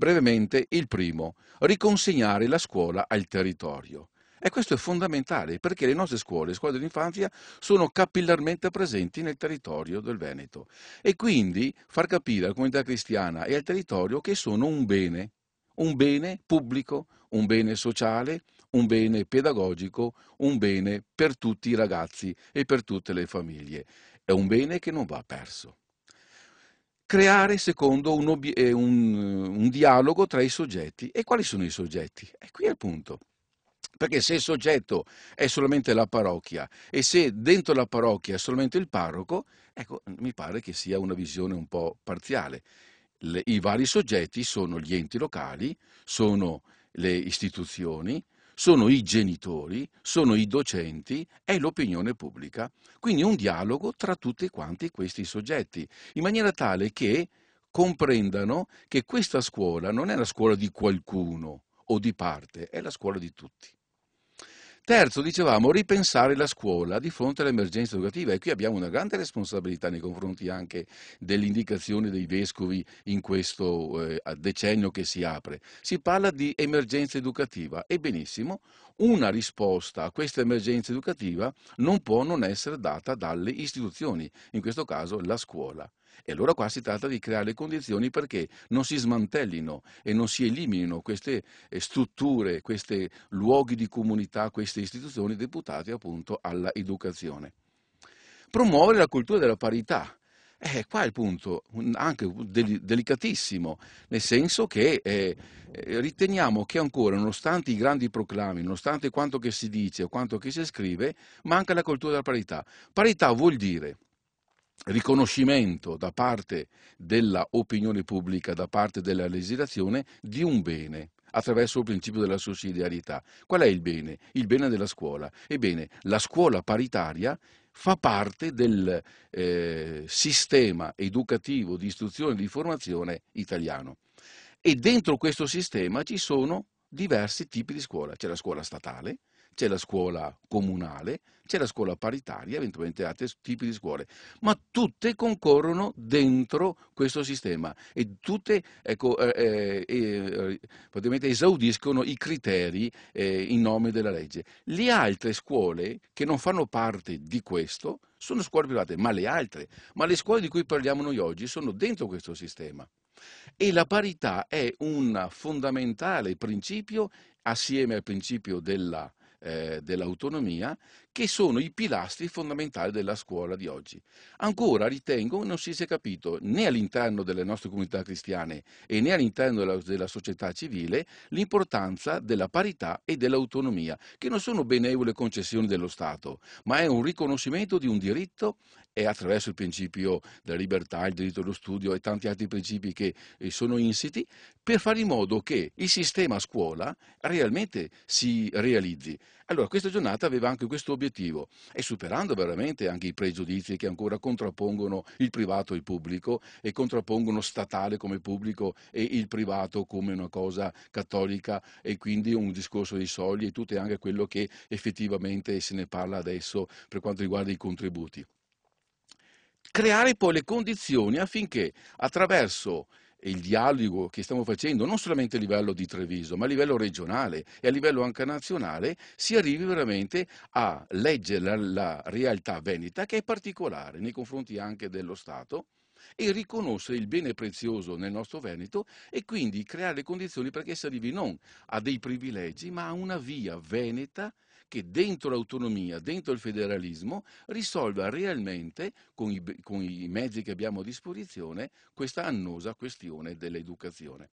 brevemente il primo, riconsegnare la scuola al territorio. E questo è fondamentale perché le nostre scuole dell'infanzia, sono capillarmente presenti nel territorio del Veneto e quindi far capire alla comunità cristiana e al territorio che sono un bene pubblico, un bene sociale, un bene pedagogico, un bene per tutti i ragazzi e per tutte le famiglie. È un bene che non va perso. Creare secondo un dialogo tra i soggetti. E quali sono i soggetti? E qui è il punto. Perché se il soggetto è solamente la parrocchia e se dentro la parrocchia è solamente il parroco, ecco, mi pare che sia una visione un po' parziale. I vari soggetti sono gli enti locali, sono le istituzioni, sono i genitori, sono i docenti e l'opinione pubblica. Quindi un dialogo tra tutti quanti questi soggetti, in maniera tale che comprendano che questa scuola non è la scuola di qualcuno o di parte, è la scuola di tutti. Terzo, dicevamo, ripensare la scuola di fronte all'emergenza educativa e qui abbiamo una grande responsabilità nei confronti anche delle indicazioni dei vescovi in questo decennio che si apre. Si parla di emergenza educativa e benissimo, una risposta a questa emergenza educativa non può non essere data dalle istituzioni, in questo caso la scuola. E allora qua si tratta di creare le condizioni perché non si smantellino e non si eliminino queste strutture, questi luoghi di comunità, queste istituzioni deputate appunto alla educazione. Promuovere la cultura della parità. Qua è il punto, anche delicatissimo, nel senso che riteniamo che ancora, nonostante i grandi proclami, nonostante quanto che si dice o quanto che si scrive, manca la cultura della parità. Parità vuol dire riconoscimento da parte della opinione pubblica, da parte della legislazione, di un bene attraverso il principio della sussidiarietà. Qual è il bene? Il bene della scuola. Ebbene, la scuola paritaria fa parte del sistema educativo di istruzione e di formazione italiano. E dentro questo sistema ci sono diversi tipi di scuola. C'è la scuola statale, c'è la scuola comunale, c'è la scuola paritaria, eventualmente altri tipi di scuole, ma tutte concorrono dentro questo sistema e tutte ecco, praticamente esaudiscono i criteri in nome della legge. Le altre scuole che non fanno parte di questo sono scuole private, ma le scuole di cui parliamo noi oggi sono dentro questo sistema. E la parità è un fondamentale principio, assieme al principio dell'autonomia, che sono i pilastri fondamentali della scuola di oggi. Ancora ritengo non si sia capito né all'interno delle nostre comunità cristiane e né all'interno della società civile l'importanza della parità e dell'autonomia, che non sono benevole concessioni dello Stato, ma è un riconoscimento di un diritto e attraverso il principio della libertà, il diritto allo studio e tanti altri principi che sono insiti, per fare in modo che il sistema scuola realmente si realizzi. Allora, questa giornata aveva anche questo obiettivo e superando veramente anche i pregiudizi che ancora contrappongono il privato e il pubblico e contrappongono statale come pubblico e il privato come una cosa cattolica e quindi un discorso dei soldi e tutto e anche quello che effettivamente se ne parla adesso per quanto riguarda i contributi. Creare poi le condizioni affinché attraverso il dialogo che stiamo facendo, non solamente a livello di Treviso, ma a livello regionale e a livello anche nazionale, si arrivi veramente a leggere la realtà veneta, che è particolare nei confronti anche dello Stato, e riconoscere il bene prezioso nel nostro Veneto e quindi creare le condizioni perché si arrivi non a dei privilegi, ma a una via veneta che dentro l'autonomia, dentro il federalismo, risolva realmente, con i mezzi che abbiamo a disposizione, questa annosa questione dell'educazione.